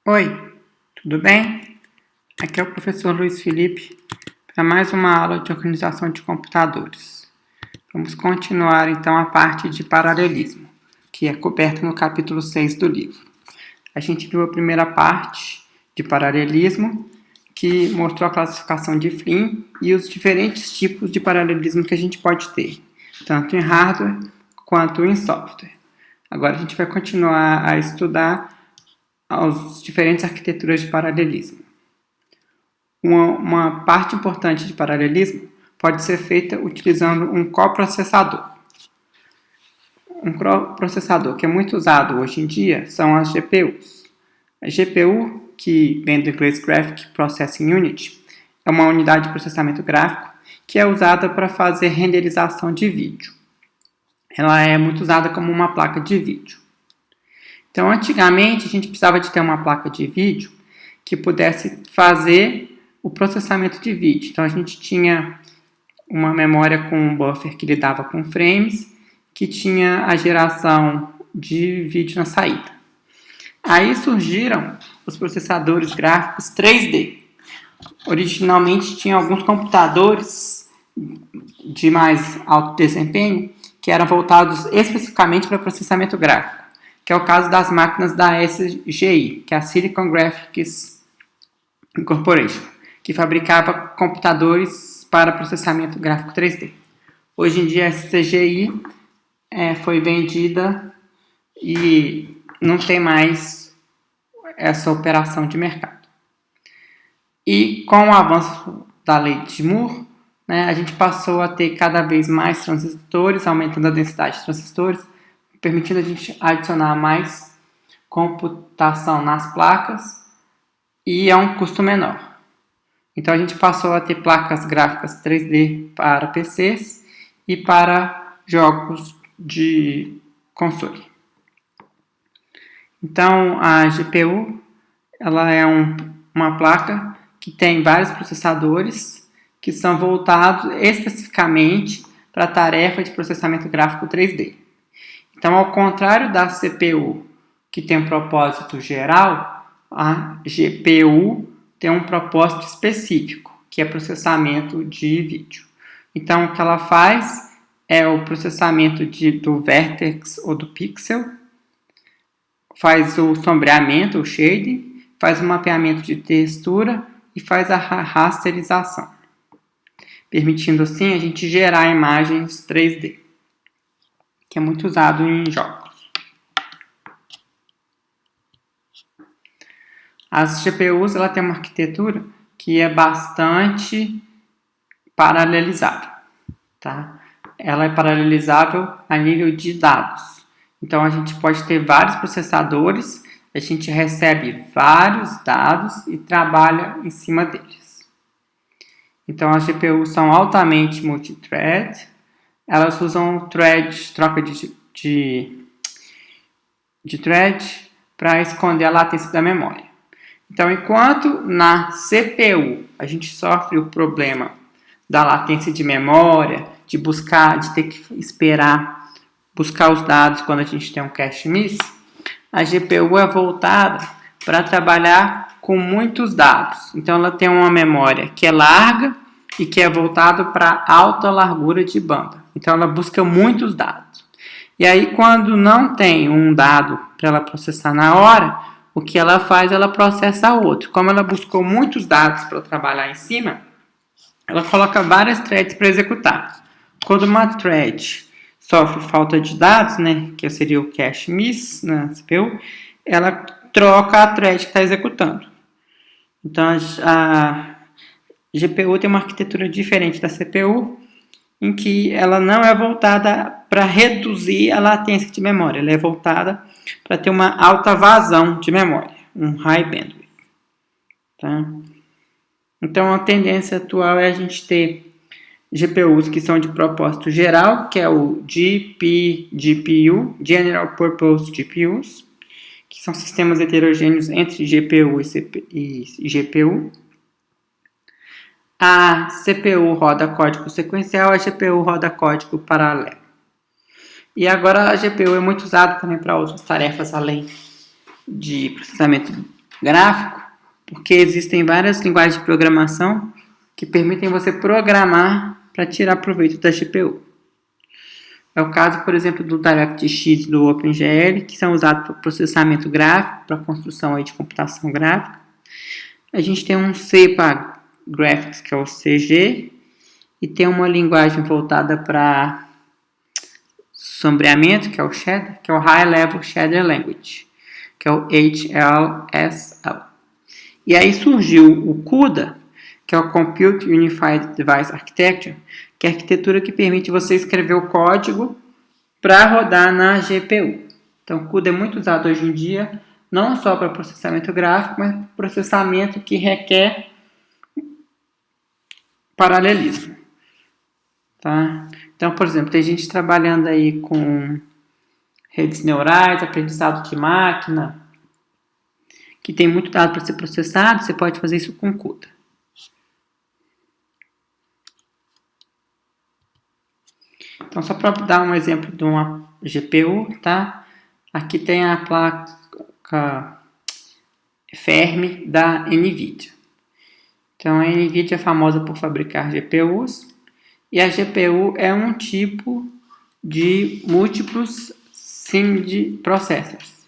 Oi, tudo bem? Aqui é o professor Luiz Felipe para mais uma aula de organização de computadores. Vamos continuar então a parte de paralelismo, que é coberta no capítulo 6 do livro. A gente viu a primeira parte de paralelismo, que mostrou a classificação de Flynn e os diferentes tipos de paralelismo que a gente pode ter, tanto em hardware quanto em software. Agora a gente vai continuar a estudar as diferentes arquiteturas de paralelismo. Uma parte importante de paralelismo pode ser feita utilizando um coprocessador. Um coprocessador que é muito usado hoje em dia são as GPUs. A GPU, que vem do inglês Graphic Processing Unit, é uma unidade de processamento gráfico que é usada para fazer renderização de vídeo. Ela é muito usada como uma placa de vídeo. Então, antigamente, a gente precisava de ter uma placa de vídeo que pudesse fazer o processamento de vídeo. Então, a gente tinha uma memória com um buffer que lidava com frames, que tinha a geração de vídeo na saída. Aí surgiram os processadores gráficos 3D. Originalmente, tinha alguns computadores de mais alto desempenho que eram voltados especificamente para processamento gráfico, que é o caso das máquinas da SGI, que é a Silicon Graphics Corporation, que fabricava computadores para processamento gráfico 3D. Hoje em dia a SGI foi vendida e não tem mais essa operação de mercado. E com o avanço da lei de Moore, a gente passou a ter cada vez mais transistores, aumentando a densidade de transistores, permitindo a gente adicionar mais computação nas placas e a um custo menor. Então a gente passou a ter placas gráficas 3D para PCs e para jogos de console. Então a GPU ela é uma placa que tem vários processadores que são voltados especificamente para a tarefa de processamento gráfico 3D. Então, ao contrário da CPU, que tem um propósito geral, a GPU tem um propósito específico, que é processamento de vídeo. Então, o que ela faz é o processamento do vertex ou do pixel, faz o sombreamento, o shading, faz o mapeamento de textura e faz a rasterização, permitindo assim a gente gerar imagens 3D. Que é muito usado em jogos. As GPUs ela tem uma arquitetura que é bastante paralelizável. Tá? Ela é paralelizável a nível de dados. Então, a gente pode ter vários processadores, a gente recebe vários dados e trabalha em cima deles. Então, as GPUs são altamente multithread. Elas usam troca de thread para esconder a latência da memória. Então, enquanto na CPU a gente sofre o problema da latência de memória, de ter que esperar buscar os dados quando a gente tem um cache miss, a GPU é voltada para trabalhar com muitos dados. Então, ela tem uma memória que é larga e que é voltado para alta largura de banda. Então, ela busca muitos dados. E aí, quando não tem um dado para ela processar na hora, o que ela faz? Ela processa outro. Como ela buscou muitos dados para trabalhar em cima, ela coloca várias threads para executar. Quando uma thread sofre falta de dados, que seria o cache miss na CPU, ela troca a thread que está executando. Então, a GPU tem uma arquitetura diferente da CPU, em que ela não é voltada para reduzir a latência de memória, ela é voltada para ter uma alta vazão de memória, um high bandwidth. Tá? Então, a tendência atual é a gente ter GPUs que são de propósito geral, que é o GPU, General Purpose GPUs, que são sistemas heterogêneos entre GPU e GPU. A CPU roda código sequencial, a GPU roda código paralelo. E agora a GPU é muito usada também para outras tarefas além de processamento gráfico, porque existem várias linguagens de programação que permitem você programar para tirar proveito da GPU. É o caso, por exemplo, do DirectX e do OpenGL, que são usados para processamento gráfico, para construção aí de computação gráfica. A gente tem um C para Graphics, que é o CG, e tem uma linguagem voltada para sombreamento, que é o Shader, que é o High Level Shader Language, que é o HLSL. E aí surgiu o CUDA, que é o Compute Unified Device Architecture, que é a arquitetura que permite você escrever o código para rodar na GPU. Então, o CUDA é muito usado hoje em dia, não só para processamento gráfico, mas para processamento que requer paralelismo. Tá? Então, por exemplo, tem gente trabalhando aí com redes neurais, aprendizado de máquina, que tem muito dado para ser processado, você pode fazer isso com CUDA. Então, só para dar um exemplo de uma GPU, tá? Aqui tem a placa Fermi da NVIDIA. Então, a NVIDIA é famosa por fabricar GPUs, e a GPU é um tipo de múltiplos SIMD processors.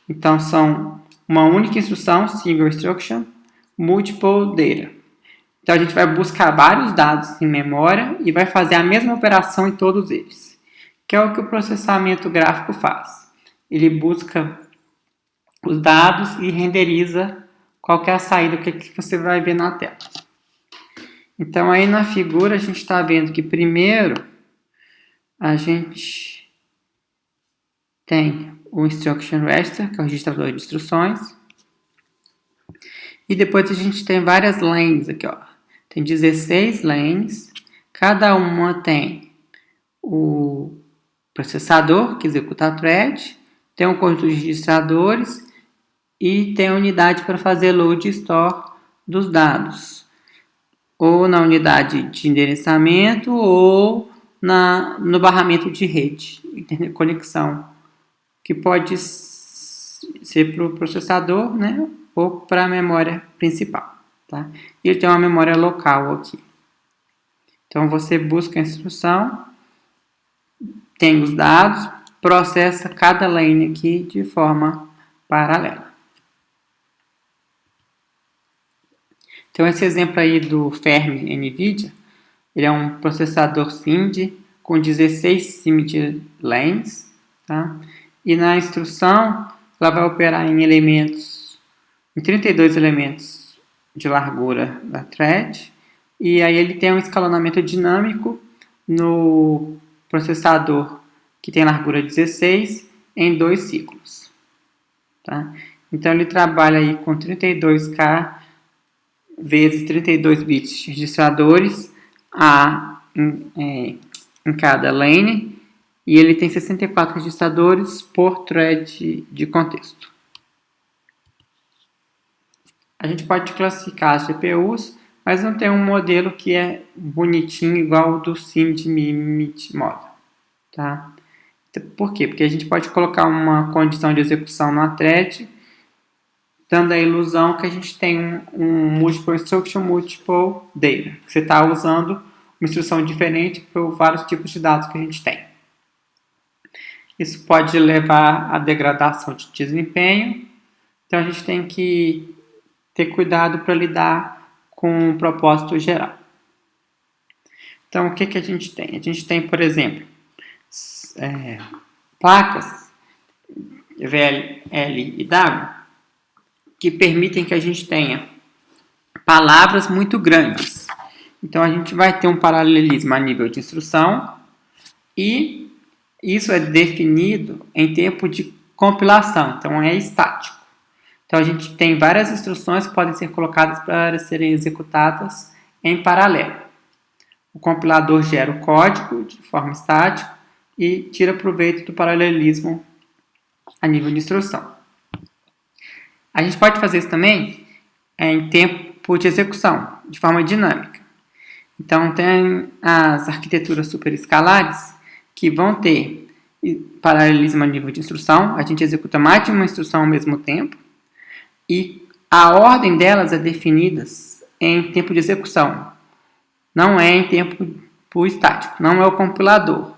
Então, são uma única instrução, single instruction, multiple data. Então, a gente vai buscar vários dados em memória e vai fazer a mesma operação em todos eles, que é o que o processamento gráfico faz. Ele busca os dados e renderiza qual que é a saída, o que você vai ver na tela. Então, aí na figura a gente está vendo que primeiro a gente tem o Instruction Register, que é o registrador de instruções, e depois a gente tem várias lanes aqui, ó. Tem 16 lanes, cada uma tem o processador que executa a thread, tem um conjunto de registradores e tem a unidade para fazer load e store dos dados, ou na unidade de endereçamento ou no barramento de rede, interconexão, que pode ser para o processador, né, ou para a memória principal. Tá? E ele tem uma memória local aqui. Então, você busca a instrução, tem os dados, processa cada lane aqui de forma paralela. Então, esse exemplo aí do Fermi NVIDIA, ele é um processador SIMD com 16 SIMD lanes, tá? E na instrução, ela vai operar em 32 elementos de largura da thread, e aí ele tem um escalonamento dinâmico no processador que tem largura 16 em 2 ciclos. Tá? Então ele trabalha aí com 32K vezes 32 bits registradores em cada lane, e ele tem 64 registradores por thread de contexto. A gente pode classificar as GPUs, mas não tem um modelo que é bonitinho igual ao do SIMD Mimit Model. Tá? Por quê? Porque a gente pode colocar uma condição de execução na thread, dando a ilusão que a gente tem um multiple instruction, multiple data. Você está usando uma instrução diferente para vários tipos de dados que a gente tem. Isso pode levar à degradação de desempenho, então a gente tem que ter cuidado para lidar com o propósito geral. Então, o que a gente tem? A gente tem, por exemplo, placas VL e W que permitem que a gente tenha palavras muito grandes. Então, a gente vai ter um paralelismo a nível de instrução e isso é definido em tempo de compilação, então é estático. Então, a gente tem várias instruções que podem ser colocadas para serem executadas em paralelo. O compilador gera o código de forma estática e tira proveito do paralelismo a nível de instrução. A gente pode fazer isso também em tempo de execução, de forma dinâmica. Então, tem as arquiteturas superescalares que vão ter paralelismo a nível de instrução. A gente executa mais de uma instrução ao mesmo tempo. E a ordem delas é definida em tempo de execução, não é em tempo estático, não é o compilador.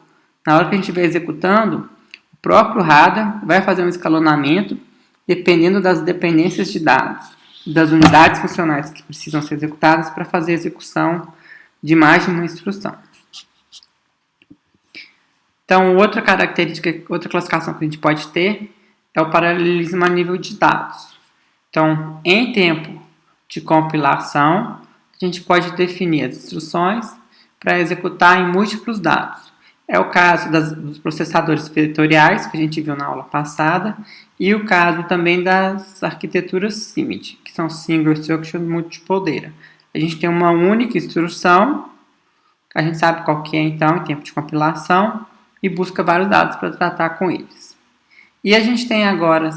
Na hora que a gente estiver executando, o próprio radar vai fazer um escalonamento dependendo das dependências de dados, das unidades funcionais que precisam ser executadas para fazer a execução de mais de uma instrução. Então, outra característica, outra classificação que a gente pode ter é o paralelismo a nível de dados. Então, em tempo de compilação, a gente pode definir as instruções para executar em múltiplos dados. É o caso dos processadores vetoriais, que a gente viu na aula passada, e o caso também das arquiteturas CIMD, que são Single Instruction Multiple. A gente tem uma única instrução, a gente sabe qual que é então em tempo de compilação, e busca vários dados para tratar com eles. E a gente tem agora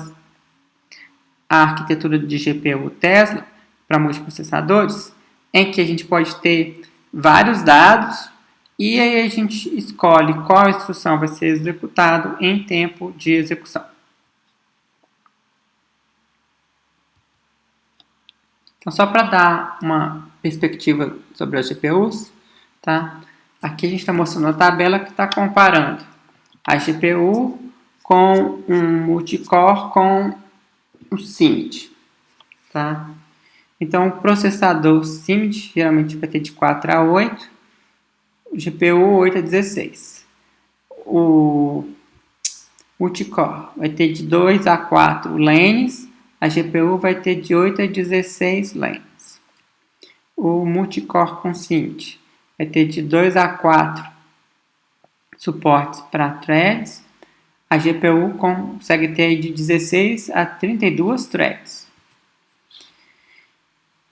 a arquitetura de GPU Tesla para multiprocessadores, em que a gente pode ter vários dados e aí a gente escolhe qual instrução vai ser executada em tempo de execução. Então, só para dar uma perspectiva sobre as GPUs, tá? Aqui a gente está mostrando a tabela que está comparando a GPU com um multicore com um CIMD, tá? Então, o processador CIMD geralmente vai ter de 4 a 8, o GPU 8 a 16. O multicore vai ter de 2 a 4 lanes, a GPU vai ter de 8 a 16 lanes. O multicore com CIMD vai ter de 2 a 4 suportes para threads. A GPU consegue ter de 16 a 32 threads.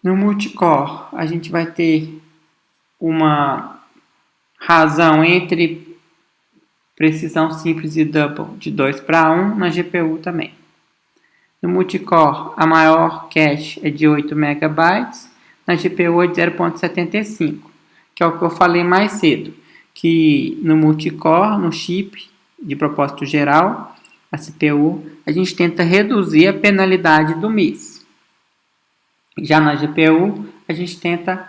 No multicore, a gente vai ter uma razão entre precisão simples e double de 2 para 1 na GPU também. No multicore, a maior cache é de 8 MB, na GPU é de 0.75, que é o que eu falei mais cedo, que no multicore, no chip de propósito geral, a CPU, a gente tenta reduzir a penalidade do MIS. Já na GPU, a gente tenta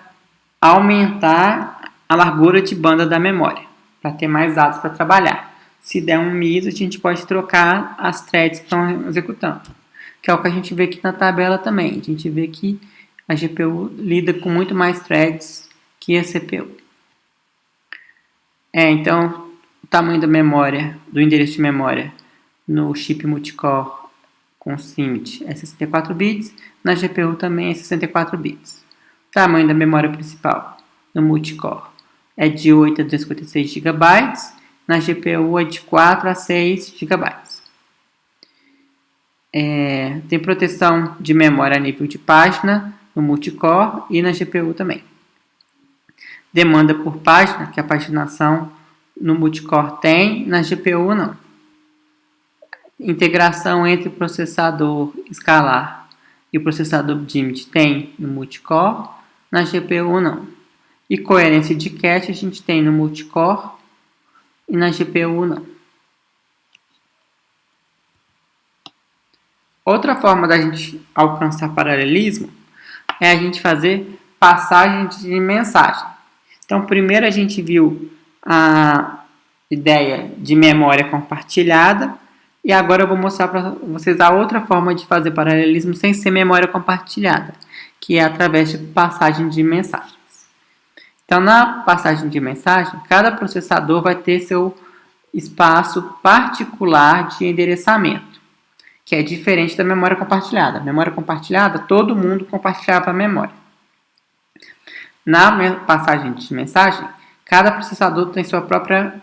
aumentar a largura de banda da memória, para ter mais dados para trabalhar. Se der um MIS, a gente pode trocar as threads que estão executando, que é o que a gente vê aqui na tabela também. A gente vê que a GPU lida com muito mais threads que a CPU. Então, o tamanho da memória, do endereço de memória no chip multicore com CIMD é 64 bits, na GPU também é 64 bits. O tamanho da memória principal no multicore é de 8 a 256 GB, na GPU é de 4 a 6 GB. Tem proteção de memória a nível de página no multicore e na GPU também. Demanda por página, que a paginação no multicore tem, na GPU não. Integração entre o processador escalar e o processador DIMD tem no multicore, na GPU não. E coerência de cache a gente tem no multicore e na GPU não. Outra forma da gente alcançar paralelismo é a gente fazer passagem de mensagem. Então, primeiro a gente viu a ideia de memória compartilhada e agora eu vou mostrar para vocês a outra forma de fazer paralelismo sem ser memória compartilhada, que é através de passagem de mensagens. Então, na passagem de mensagem, cada processador vai ter seu espaço particular de endereçamento, que é diferente da memória compartilhada. A memória compartilhada, todo mundo compartilhava a memória. Na passagem de mensagem, cada processador tem sua própria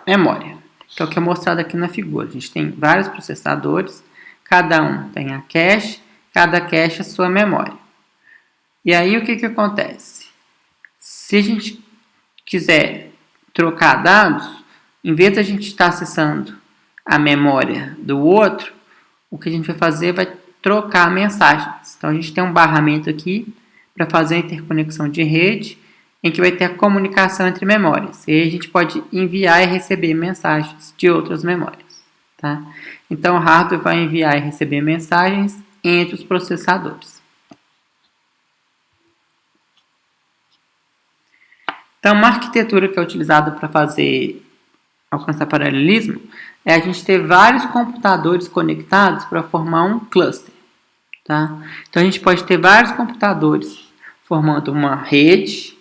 memória, que é o que é mostrado aqui na figura. A gente tem vários processadores, cada um tem a cache, cada cache a sua memória. E aí o que acontece? Se a gente quiser trocar dados, em vez de a gente estar acessando a memória do outro, o que a gente vai fazer vai trocar mensagens. Então a gente tem um barramento aqui para fazer a interconexão de rede, em que vai ter a comunicação entre memórias. E aí a gente pode enviar e receber mensagens de outras memórias. Tá? Então o hardware vai enviar e receber mensagens entre os processadores. Então, uma arquitetura que é utilizada para alcançar paralelismo é a gente ter vários computadores conectados para formar um cluster. Tá? Então, a gente pode ter vários computadores formando uma rede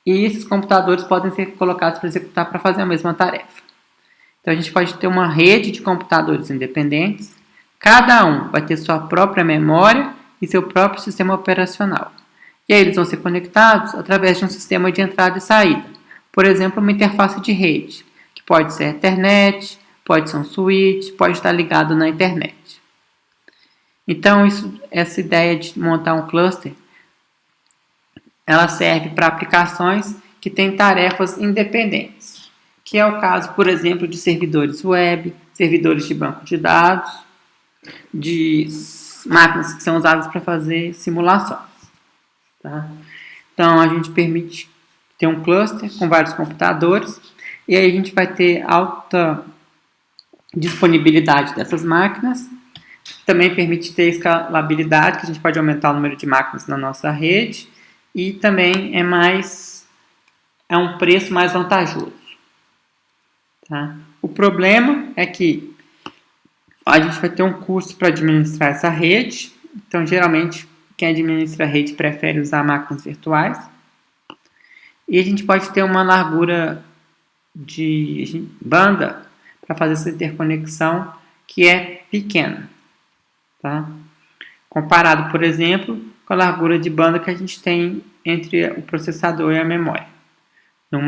e esses computadores podem ser colocados para executar para fazer a mesma tarefa. Então, a gente pode ter uma rede de computadores independentes, cada um vai ter sua própria memória e seu próprio sistema operacional. E aí eles vão ser conectados através de um sistema de entrada e saída. Por exemplo, uma interface de rede, que pode ser a Ethernet, pode ser um switch, pode estar ligado na internet. Então, essa ideia de montar um cluster, ela serve para aplicações que têm tarefas independentes, que é o caso, por exemplo, de servidores web, servidores de banco de dados, de máquinas que são usadas para fazer simulações. Tá? Então, a gente permite ter um cluster com vários computadores e aí a gente vai ter alta disponibilidade dessas máquinas. Também permite ter escalabilidade, que a gente pode aumentar o número de máquinas na nossa rede e também é um preço mais vantajoso. Tá? O problema é que a gente vai ter um custo para administrar essa rede. Então, geralmente, quem administra a rede prefere usar máquinas virtuais. E a gente pode ter uma largura de banda para fazer essa interconexão que é pequena. Tá? Comparado, por exemplo, com a largura de banda que a gente tem entre o processador e a memória. No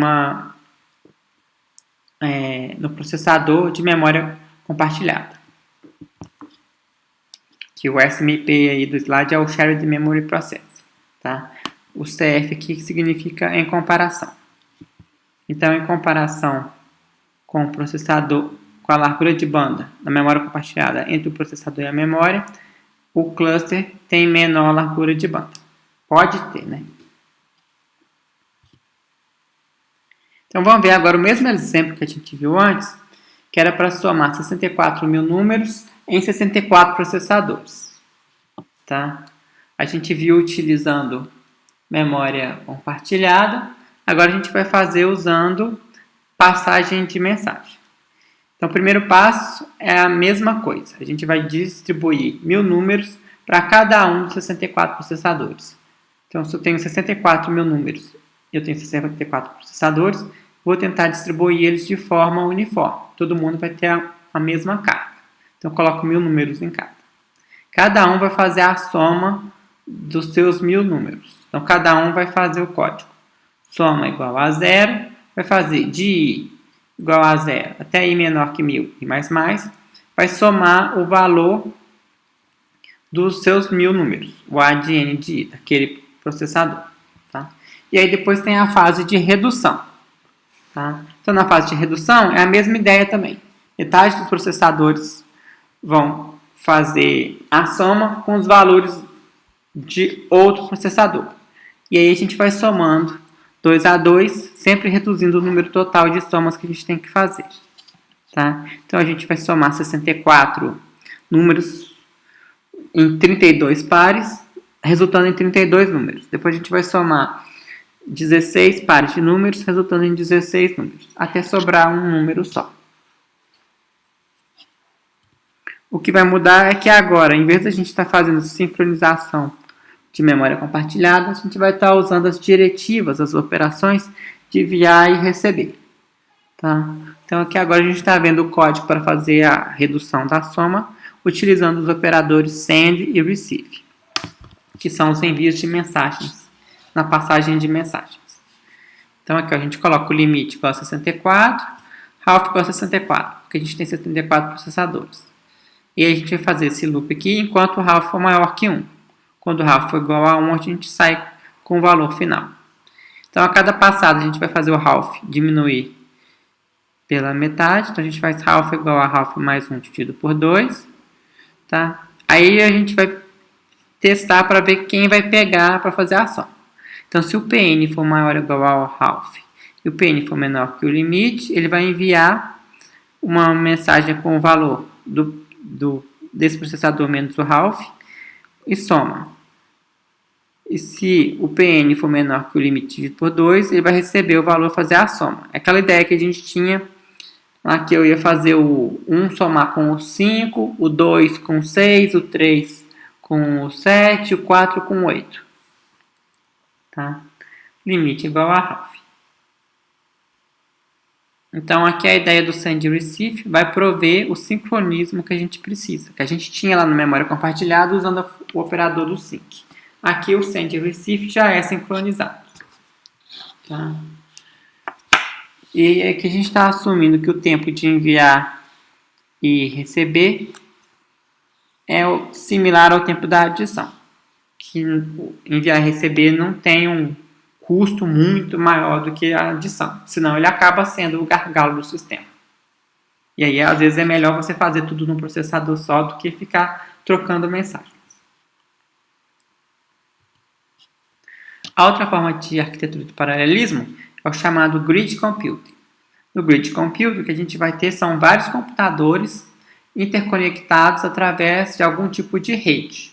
processador de memória compartilhada. Que o SMP aí do slide é o Shared Memory Processor. Tá? O CF aqui significa em comparação. Então, em comparação com o processador, com a largura de banda da memória compartilhada entre o processador e a memória, o cluster tem menor largura de banda. Pode ter, né? Então, vamos ver agora o mesmo exemplo que a gente viu antes, que era para somar 64 mil números em 64 processadores. Tá? A gente viu utilizando memória compartilhada, agora a gente vai fazer usando passagem de mensagem. Então, o primeiro passo é a mesma coisa. A gente vai distribuir 1000 números para cada um dos 64 processadores. Então, se eu tenho 64 mil números, eu tenho 64 processadores, vou tentar distribuir eles de forma uniforme. Todo mundo vai ter a mesma carga. Então, eu coloco 1000 números em cada. Cada um vai fazer a soma dos seus 1000 números. Então, cada um vai fazer o código. Soma igual a 0, vai fazer de i igual a 0 até i menor que 1000 e mais, vai somar o valor dos seus 1000 números, o A de N de I, daquele processador. Tá? E aí depois tem a fase de redução. Tá? Então, na fase de redução é a mesma ideia também. Metade dos processadores vão fazer a soma com os valores de outro processador. E aí a gente vai somando 2 a 2, sempre reduzindo o número total de somas que a gente tem que fazer. Tá? Então, a gente vai somar 64 números em 32 pares, resultando em 32 números. Depois, a gente vai somar 16 pares de números, resultando em 16 números, até sobrar um número só. O que vai mudar é que agora, em vez de a gente estar fazendo sincronização de memória compartilhada, a gente vai estar usando as diretivas, as operações de enviar e receber. Tá? Então, aqui agora a gente está vendo o código para fazer a redução da soma, utilizando os operadores send e receive, que são os envios de mensagens, na passagem de mensagens. Então, aqui a gente coloca o limite igual a 64, half igual a 64, porque a gente tem 74 processadores. E aí a gente vai fazer esse loop aqui enquanto o half for maior que 1. Quando o half for igual a 1, a gente sai com o valor final. Então, a cada passada, a gente vai fazer o half diminuir pela metade. Então, a gente faz half igual a half mais 1 dividido por 2. Tá? Aí, a gente vai testar para ver quem vai pegar para fazer a soma. Então, se o PN for maior ou igual ao half e o PN for menor que o limite, ele vai enviar uma mensagem com o valor desse processador menos o half e soma. E E se o PN for menor que o limite dividido por 2, ele vai receber o valor fazer a soma. É aquela ideia que a gente tinha, aqui eu ia fazer o 1 somar com o 5, o 2 com o 6, o 3 com o 7, o 4 com o 8. Tá? Limite igual a half. Então aqui a ideia do send e receive vai prover o sincronismo que a gente precisa, que a gente tinha lá na memória compartilhada usando o operador do sync. Aqui o send e receive já é sincronizado. Tá? E aqui a gente está assumindo que o tempo de enviar e receber é similar ao tempo da adição. Que enviar e receber não tem um custo muito maior do que a adição, senão ele acaba sendo o gargalo do sistema. E aí, às vezes, é melhor você fazer tudo num processador só do que ficar trocando mensagens. A outra forma de arquitetura de paralelismo é o chamado Grid Computing. No Grid Computing, o que a gente vai ter são vários computadores interconectados através de algum tipo de rede.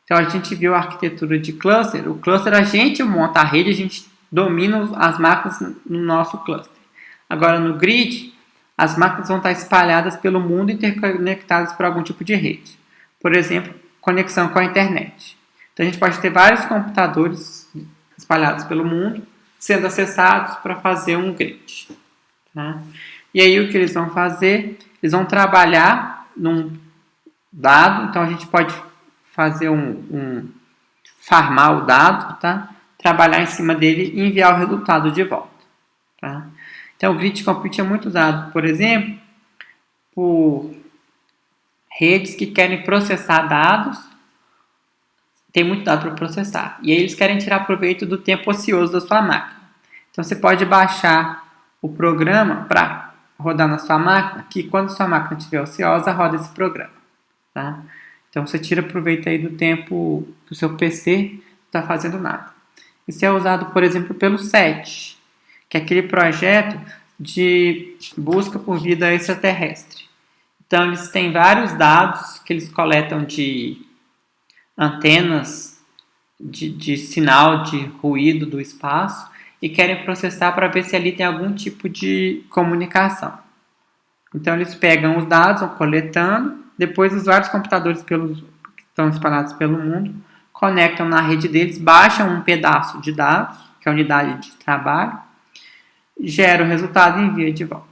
Então, a gente viu a arquitetura de cluster. O cluster, a gente monta a rede, a gente domina as máquinas no nosso cluster. Agora, no grid, as máquinas vão estar espalhadas pelo mundo interconectadas por algum tipo de rede. Por exemplo, conexão com a internet. Então, a gente pode ter vários computadores espalhados pelo mundo, sendo acessados para fazer um grid. Tá? E aí, o que eles vão fazer? Eles vão trabalhar num dado. Então, a gente pode fazer farmar o dado, tá? Trabalhar em cima dele e enviar o resultado de volta. Tá? Então, o Grid Computing é muito usado, por exemplo, por redes que querem processar dados. Tem muito dado para processar. E aí eles querem tirar proveito do tempo ocioso da sua máquina. Então, você pode baixar o programa para rodar na sua máquina, que quando sua máquina estiver ociosa, roda esse programa. Tá? Então, você tira proveito aí do tempo que o seu PC não está fazendo nada. Isso é usado, por exemplo, pelo SET, que é aquele projeto de busca por vida extraterrestre. Então, eles têm vários dados que eles coletam de antenas de sinal de ruído do espaço e querem processar para ver se ali tem algum tipo de comunicação. Então, eles pegam os dados, vão coletando, depois os vários computadores que estão espalhados pelo mundo conectam na rede deles, baixam um pedaço de dados, que é a unidade de trabalho, gera o resultado e envia de volta.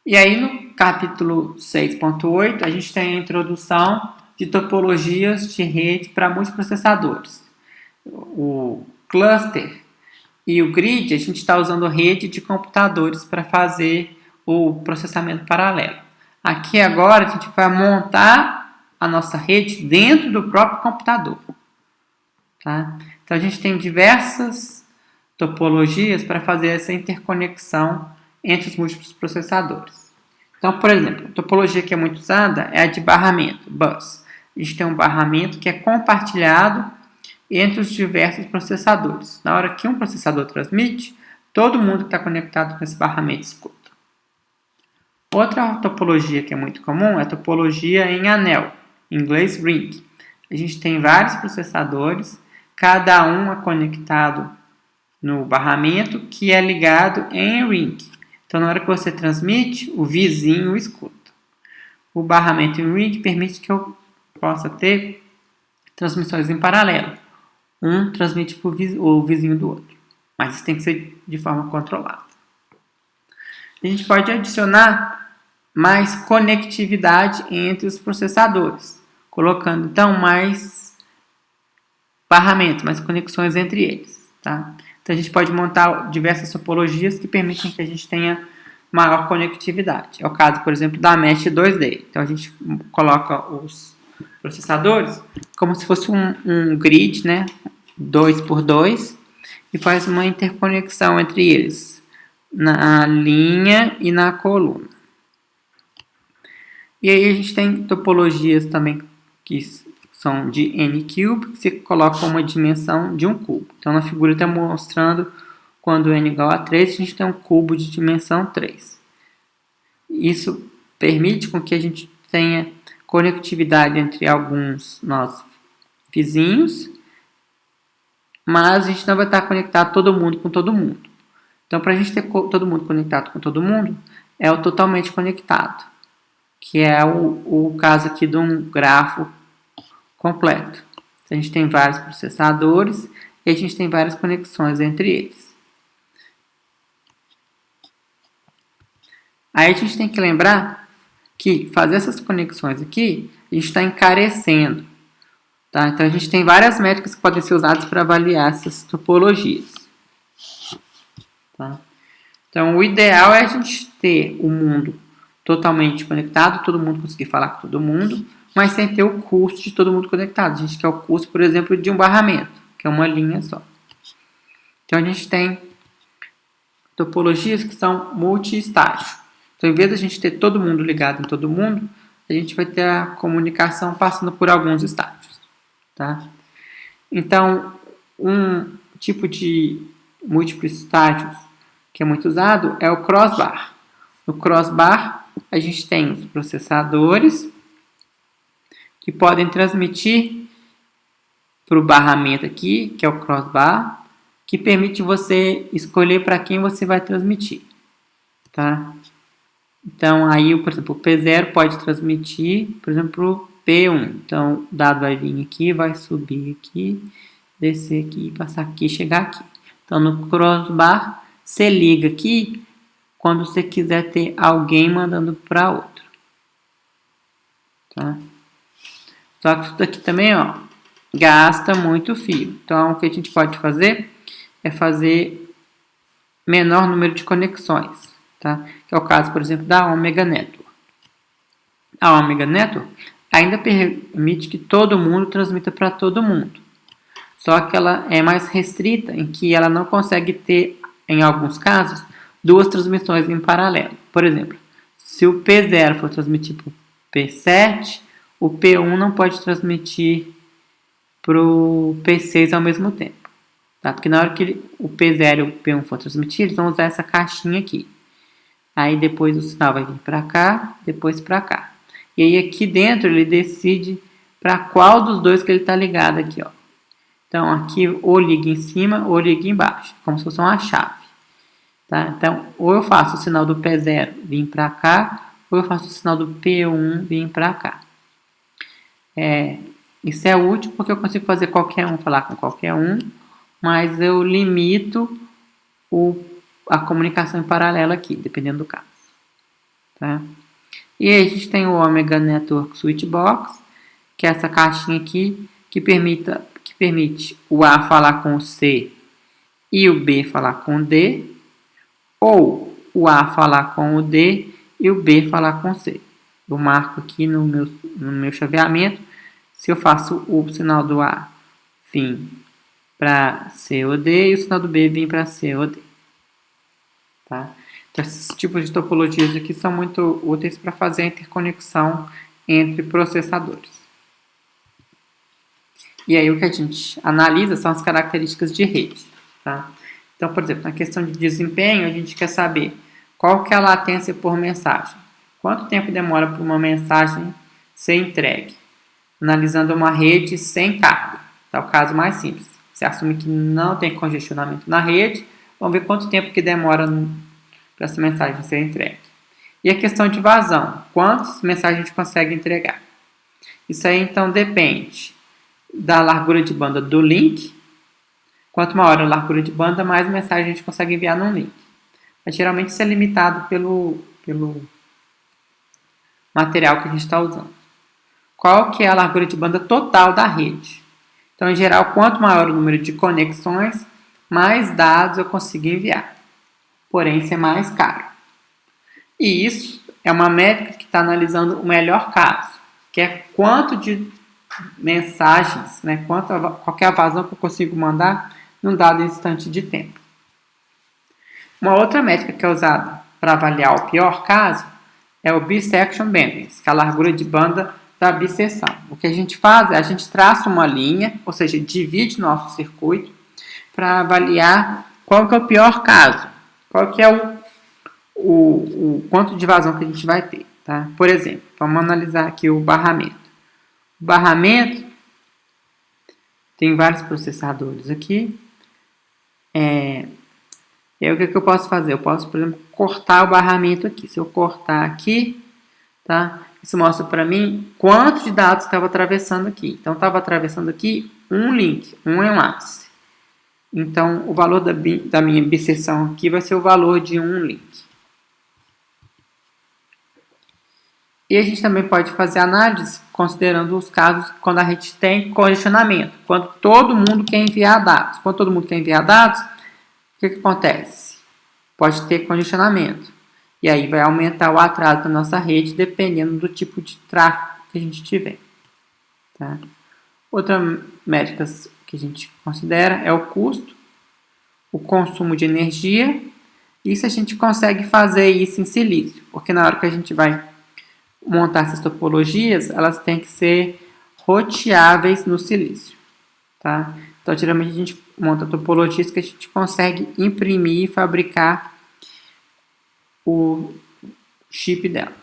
E aí no capítulo 6.8 a gente tem a introdução de topologias de rede para muitos processadores. O cluster e o grid, a gente está usando rede de computadores para fazer o processamento paralelo. Aqui agora a gente vai montar a nossa rede dentro do próprio computador. Tá? Então a gente tem diversas topologias para fazer essa interconexão entre os múltiplos processadores. Então, por exemplo, a topologia que é muito usada é a de barramento, bus. A gente tem um barramento que é compartilhado entre os diversos processadores. Na hora que um processador transmite, todo mundo que está conectado com esse barramento escuta. Outra topologia que é muito comum é a topologia em anel, em inglês ring. A gente tem vários processadores, cada um é conectado no barramento que é ligado em ring. Então, na hora que você transmite, o vizinho escuta. O barramento em ring permite que eu possa ter transmissões em paralelo. Um transmite para o vizinho do outro. Mas isso tem que ser de forma controlada. A gente pode adicionar mais conectividade entre os processadores, colocando então mais barramentos, mais conexões entre eles. Tá? Então a gente pode montar diversas topologias que permitem que a gente tenha maior conectividade. É o caso, por exemplo, da Mesh 2D. Então a gente coloca os processadores como se fosse um grid, né, 2x2, e faz uma interconexão entre eles na linha e na coluna. E aí a gente tem topologias também que são de n-cube, que você coloca uma dimensão de um cubo. Então na figura está mostrando quando n igual a 3, a gente tem um cubo de dimensão 3. Isso permite com que a gente tenha conectividade entre alguns nossos vizinhos, mas a gente não vai estar conectado todo mundo com todo mundo. Então, para a gente ter todo mundo conectado com todo mundo, é o totalmente conectado, que é o caso aqui de um grafo completo. A gente tem vários processadores e a gente tem várias conexões entre eles. Aí a gente tem que lembrar que fazer essas conexões aqui, a gente está encarecendo. Tá? Então a gente tem várias métricas que podem ser usadas para avaliar essas topologias. Tá? Então o ideal é a gente ter o mundo totalmente conectado, todo mundo conseguir falar com todo mundo, mas sem ter o custo de todo mundo conectado. A gente quer o custo, por exemplo, de um barramento, que é uma linha só. Então a gente tem topologias que são multi-estágio. Então, em vez de a gente ter todo mundo ligado em todo mundo, a gente vai ter a comunicação passando por alguns estágios. Tá? Então, um tipo de múltiplos estágios que é muito usado é o crossbar. No crossbar, a gente tem os processadores que podem transmitir para o barramento aqui, que é o crossbar, que permite você escolher para quem você vai transmitir. Tá? Então, aí, por exemplo, o P0 pode transmitir, por exemplo, P1. Então, o dado vai vir aqui, vai subir aqui, descer aqui, passar aqui, chegar aqui. Então, no crossbar, você liga aqui quando você quiser ter alguém mandando para outro. Tá? Só que isso daqui também, ó, gasta muito fio. Então, o que a gente pode fazer é fazer menor número de conexões. Tá? Que é o caso, por exemplo, da Omega Network. A Omega Network ainda permite que todo mundo transmita para todo mundo. Só que ela é mais restrita em que ela não consegue ter, em alguns casos, duas transmissões em paralelo. Por exemplo, se o P0 for transmitir para o P7, o P1 não pode transmitir para o P6 ao mesmo tempo. Tá? Porque na hora que o P0 e o P1 for transmitir, eles vão usar essa caixinha aqui. Aí depois o sinal vai vir para cá, depois para cá. E aí aqui dentro ele decide para qual dos dois que ele está ligado aqui, ó. Então aqui ou liga em cima ou liga embaixo, como se fosse uma chave. Tá? Então ou eu faço o sinal do P0 vir para cá, ou eu faço o sinal do P1 vir para cá. Isso é útil porque eu consigo fazer qualquer um falar com qualquer um, mas eu limito a comunicação em paralelo aqui, dependendo do caso. Tá? E aí a gente tem o Omega Network Switchbox, que é essa caixinha aqui, que permite o A falar com o C e o B falar com o D, ou o A falar com o D e o B falar com o C. Eu marco aqui no meu chaveamento, se eu faço o sinal do A vir para C ou D e o sinal do B vir para C ou D. Tá? Então, esses tipos de topologias aqui são muito úteis para fazer a interconexão entre processadores. E aí o que a gente analisa são as características de rede. Tá? Então, por exemplo, na questão de desempenho, a gente quer saber qual que é a latência por mensagem. Quanto tempo demora para uma mensagem ser entregue? Analisando uma rede sem carga. Tá? O caso mais simples. Você assume que não tem congestionamento na rede. Vamos ver quanto tempo que demora para essa mensagem ser entregue. E a questão de vazão. Quantas mensagens a gente consegue entregar? Isso aí, então, depende da largura de banda do link. Quanto maior a largura de banda, mais mensagem a gente consegue enviar num link. Mas, geralmente, isso é limitado pelo material que a gente está usando. Qual que é a largura de banda total da rede? Então, em geral, quanto maior o número de conexões, mais dados eu consigo enviar. Porém, isso é mais caro. E isso é uma métrica que está analisando o melhor caso, que é quanto de mensagens, né, qual é a vazão que eu consigo mandar num dado instante de tempo. Uma outra métrica que é usada para avaliar o pior caso é o bisection bandwidth, que é a largura de banda da biseção. O que a gente faz é a gente traça uma linha, ou seja, divide nosso circuito para avaliar qual que é o pior caso, qual que é o quanto de vazão que a gente vai ter. Tá? Por exemplo, Vamos analisar aqui o barramento. O barramento tem vários processadores aqui. E aí o que eu posso fazer? Eu posso, por exemplo, cortar o barramento aqui. Se eu cortar aqui, tá? Isso mostra para mim quantos de dados estava atravessando aqui. Então, estava atravessando aqui um link, um enlace. Então, o valor da minha biseção aqui vai ser o valor de um link. E a gente também pode fazer análise considerando os casos quando a gente tem congestionamento. Quando todo mundo quer enviar dados. Quando todo mundo quer enviar dados, o que acontece? Pode ter congestionamento. E aí vai aumentar o atraso da nossa rede dependendo do tipo de tráfego que a gente tiver. Tá? Outra métrica que a gente considera é o custo, o consumo de energia. Isso a gente consegue fazer isso em silício, porque na hora que a gente vai montar essas topologias, elas têm que ser roteáveis no silício. Tá? Então, geralmente a gente monta topologias que a gente consegue imprimir e fabricar o chip delas.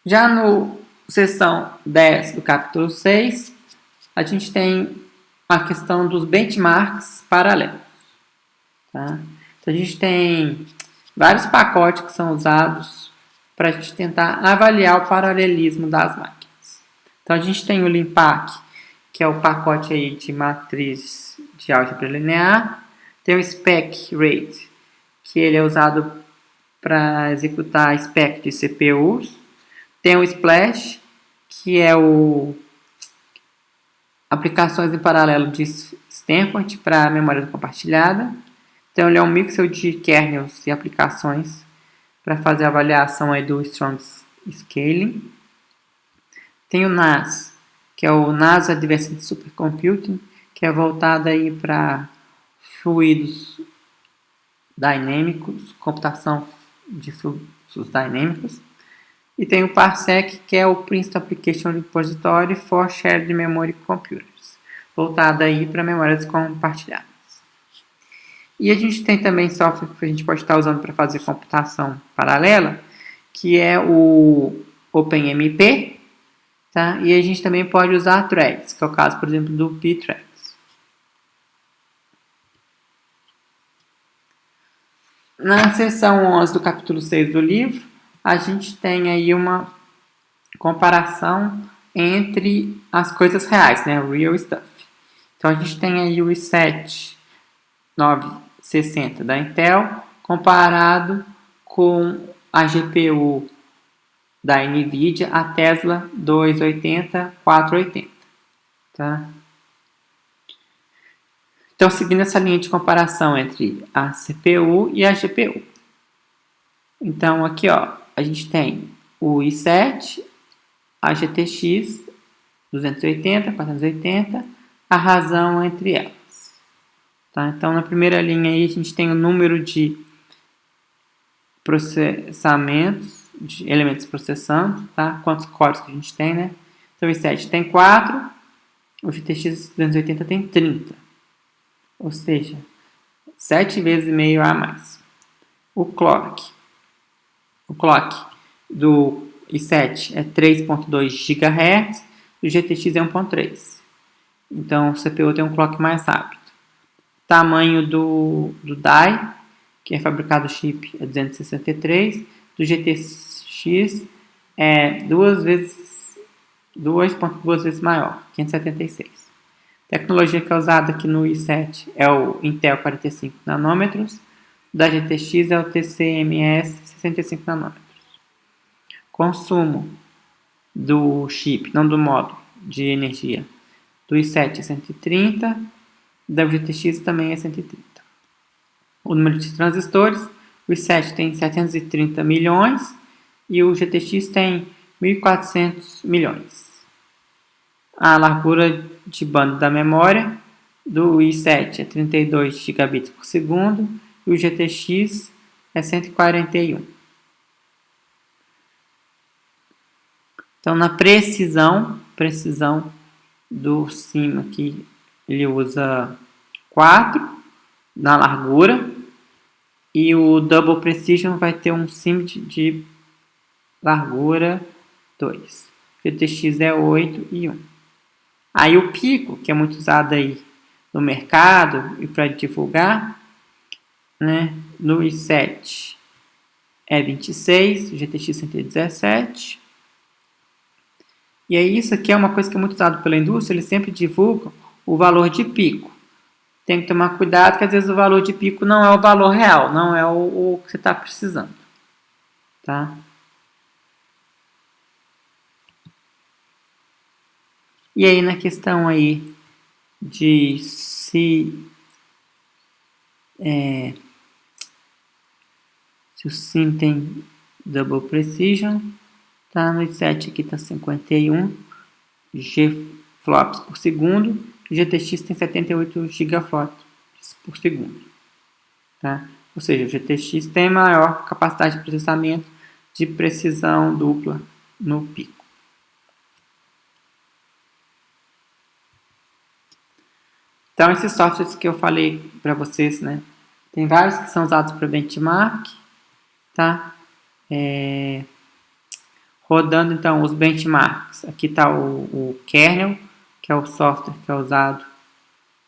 Já no seção 10 do capítulo 6, a gente tem a questão dos benchmarks paralelos. Tá? Então, a gente tem vários pacotes que são usados para a gente tentar avaliar o paralelismo das máquinas. Então, a gente tem o LINPACK, que é o pacote aí de matriz de álgebra linear. Tem o SPECrate, que ele é usado para executar spec de CPUs. Tem o Splash, que é o aplicações em paralelo de Stanford para memória compartilhada. Então, ele é um mixer de kernels e aplicações para fazer a avaliação aí do Strong Scaling. Tem o NAS, que é o NAS Advanced Supercomputing, que é voltado aí para fluidos dinâmicos, computação de fluxos dinâmicos. E tem o Parsec, que é o Principal Application Repository for Shared Memory Computers, voltado aí para memórias compartilhadas. E a gente tem também software que a gente pode estar usando para fazer computação paralela, que é o OpenMP, tá? E a gente também pode usar threads, que é o caso, por exemplo, do Pthreads. Na seção 11 do capítulo 6 do livro, a gente tem aí uma comparação entre as coisas reais, né? Real stuff. Então, a gente tem aí o i7 960 da Intel comparado com a GPU da NVIDIA, a Tesla 280, 480. Tá? Então, seguindo essa linha de comparação entre a CPU e a GPU. Então, aqui ó, a gente tem o i7, a GTX 280, 480, a razão entre elas. Tá? Então, na primeira linha aí, a gente tem o número de processamentos, de elementos processando, tá? Quantos cores que a gente tem, né? Então, o i7 tem 4, o GTX 280 tem 30. Ou seja, 7 vezes e meio a mais. O clock do i7 é 3.2 GHz, o GTX é 1.3. Então, o CPU tem um clock mais rápido. O tamanho do die, que é fabricado o chip, é 263. Do GTX é 2.2 vezes maior, 576. A tecnologia que é usada aqui no i7 é o Intel 45 nanômetros. Da GTX é o TCMS 65 nanômetros. Consumo do chip, não do módulo de energia, do i7 é 130, da GTX também é 130. O número de transistores, o i7 tem 730 milhões e o GTX tem 1.400 milhões. A largura de banda da memória do i7 é 32 gigabits por segundo e o GTX é 141. Então, na precisão do SIM aqui, ele usa 4 na largura E o Double Precision vai ter um SIMD de largura 2. GTX é 8 e 1. Aí o Pico, que é muito usado aí no mercado e para divulgar, né, no i7 é 26, o GTX 117. E aí isso aqui é uma coisa que é muito usado pela indústria, eles sempre divulgam o valor de pico. Tem que tomar cuidado que às vezes o valor de pico não é o valor real, não é o que você está precisando. Tá? E aí na questão aí de se o SIM tem Double Precision, tá? No i7 aqui está 51 GFLOPS por segundo, GTX tem 78 GFLOPS por segundo. Tá? Ou seja, o GTX tem maior capacidade de processamento de precisão dupla no pico. Então, esses softwares que eu falei para vocês, né? Tem vários que são usados para benchmark, tá? Rodando, então, os benchmarks. Aqui está o kernel, que é o software que é usado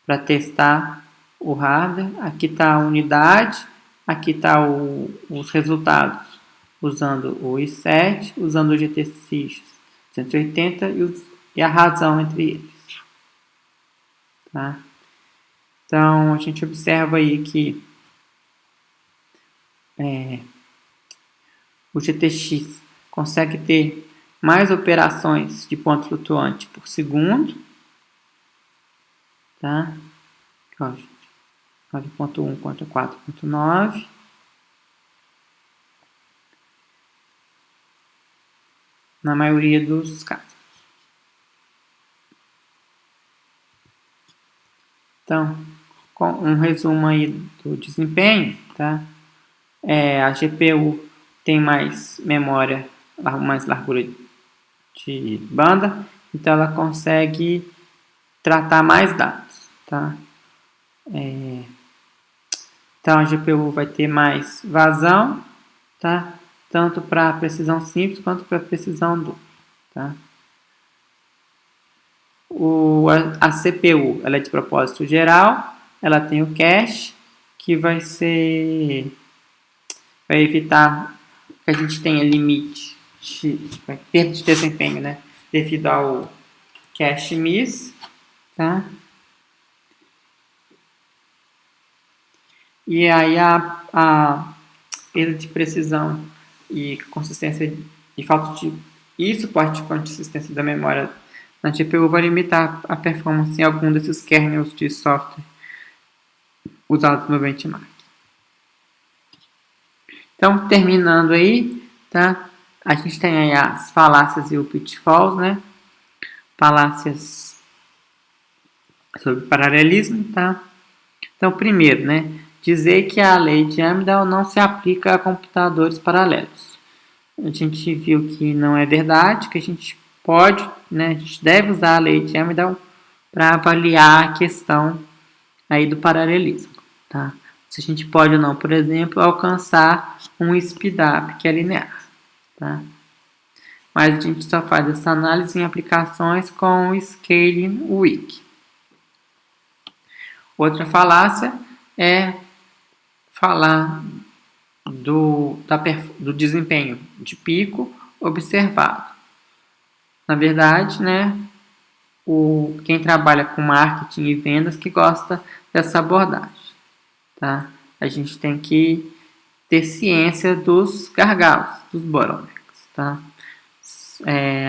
para testar o hardware. Aqui está a unidade, aqui está os resultados usando o i7, usando o GTX 180 e a razão entre eles. Tá? Então, a gente observa aí que o GTX consegue ter mais operações de ponto flutuante por segundo. Tá? 9.1 contra 4.9. Na maioria dos casos. Então, com um resumo aí do desempenho, tá? A GPU tem mais memória, mais largura de banda, então ela consegue tratar mais dados, tá? Então a GPU vai ter mais vazão, tá? Tanto para precisão simples quanto para precisão dupla, tá? A CPU ela é de propósito geral, ela tem o cache, que vai evitar que a gente tenha limite de perda de desempenho, né? Devido ao cache miss, tá? E aí a perda de precisão e consistência e falta de suporte de consistência da memória na GPU vai limitar a performance em algum desses kernels de software usados no benchmark. Então, terminando aí, tá? A gente tem aí as falácias e o pitfalls, né? Falácias sobre paralelismo, tá? Então, primeiro, né? Dizer que a lei de Amdahl não se aplica a computadores paralelos. A gente viu que não é verdade, que a gente pode, né? A gente deve usar a lei de Amdahl para avaliar a questão aí do paralelismo, tá? Se a gente pode ou não, por exemplo, alcançar um speedup que é linear, tá? Mas a gente só faz essa análise em aplicações com o scaling weak. Outra falácia é falar do desempenho de pico observado. Na verdade, né, quem trabalha com marketing e vendas que gosta dessa abordagem. Tá? A gente tem que ter ciência dos gargalos, dos bottlenecks. Tá?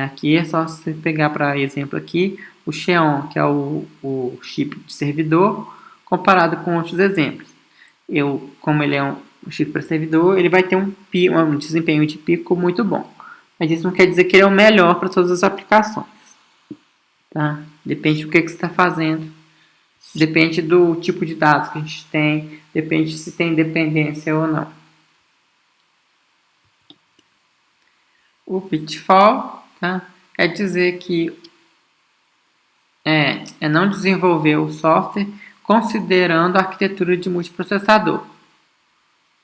Aqui é só você pegar para exemplo aqui o Xeon, que é o chip de servidor, comparado com outros exemplos. Como ele é um chip para servidor, ele vai ter um desempenho de pico muito bom. Mas isso não quer dizer que ele é o melhor para todas as aplicações. Tá? Depende do que você está fazendo. Depende do tipo de dados que a gente tem. Depende se tem dependência ou não. O pitfall, tá? É dizer que é não desenvolver o software considerando a arquitetura de multiprocessador.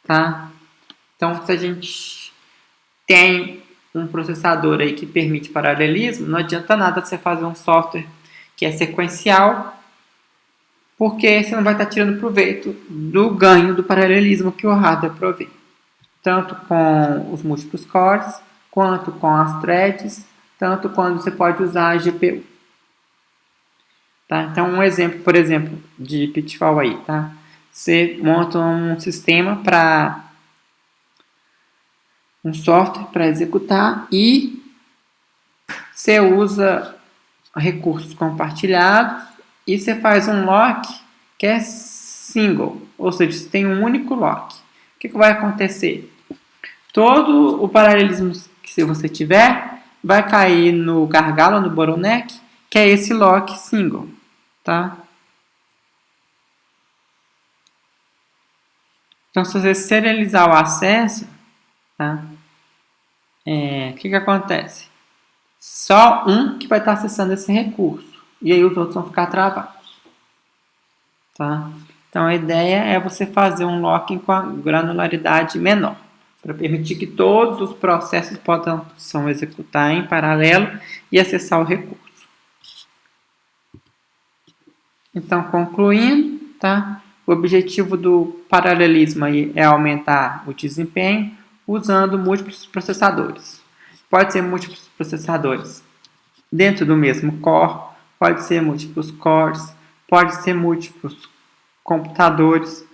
tá? Então, se a gente tem um processador aí que permite paralelismo, não adianta nada você fazer um software que é sequencial, porque você não vai estar tirando proveito do ganho do paralelismo que o hardware provê. Tanto com os múltiplos cores, quanto com as threads, tanto quando você pode usar a GPU. Tá? Então, um exemplo, por exemplo, de pitfall aí, tá? Você monta um sistema para um software para executar e você usa recursos compartilhados e você faz um lock que é single, ou seja, você tem um único lock. O que vai acontecer? Todo o paralelismo que você tiver vai cair no gargalo, no bottleneck, que é esse lock single, tá? Então, se você serializar o acesso, tá? O que acontece? Só um que vai estar acessando esse recurso. E aí os outros vão ficar travados. Tá? Então a ideia é você fazer um locking com a granularidade menor, para permitir que todos os processos possam executar em paralelo e acessar o recurso. Então, concluindo, tá? O objetivo do paralelismo aí é aumentar o desempenho usando múltiplos processadores. Pode ser múltiplos processadores dentro do mesmo core, pode ser múltiplos cores, pode ser múltiplos computadores,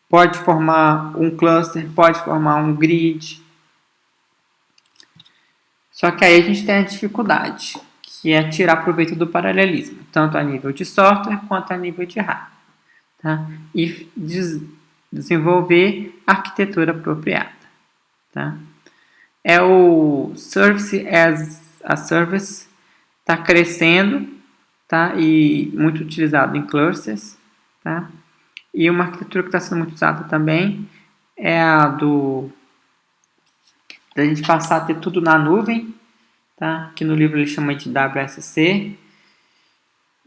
pode formar um cluster, pode formar um grid. Só que aí a gente tem a dificuldade, que é tirar proveito do paralelismo, tanto a nível de software quanto a nível de hardware. Tá? E desenvolver arquitetura apropriada. Tá? É o Service as a Service, está crescendo, tá? E muito utilizado em clusters. Tá? E uma arquitetura que está sendo muito usada também é a da gente passar a ter tudo na nuvem, tá? Que no livro ele chama de WSC.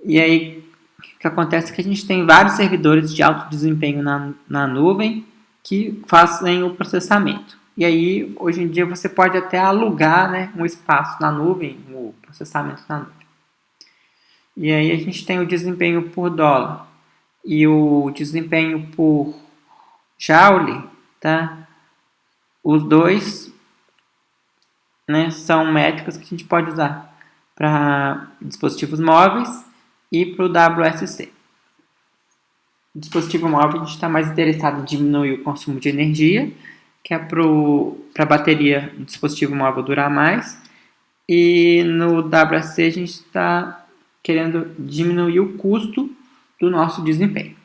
E aí o que acontece é que a gente tem vários servidores de alto desempenho na nuvem que fazem o processamento. E aí, hoje em dia, você pode até alugar, né, um espaço na nuvem, o processamento na nuvem. E aí a gente tem o desempenho por dólar e o desempenho por joule, tá? Os dois, né, são métricas que a gente pode usar para dispositivos móveis e para o WSC. Dispositivo móvel, a gente está mais interessado em diminuir o consumo de energia, que é para a bateria do dispositivo móvel durar mais. E no WSC a gente está querendo diminuir o custo do nosso desempenho.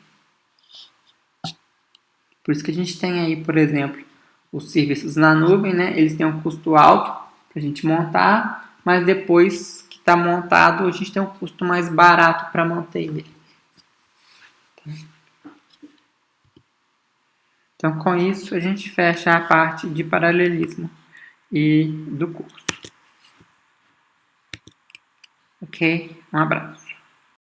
Por isso que a gente tem aí, por exemplo, os serviços na nuvem, né? Eles têm um custo alto para a gente montar, mas depois que está montado, a gente tem um custo mais barato para manter ele. Então, com isso, a gente fecha a parte de paralelismo e do curso. Ok? Um abraço.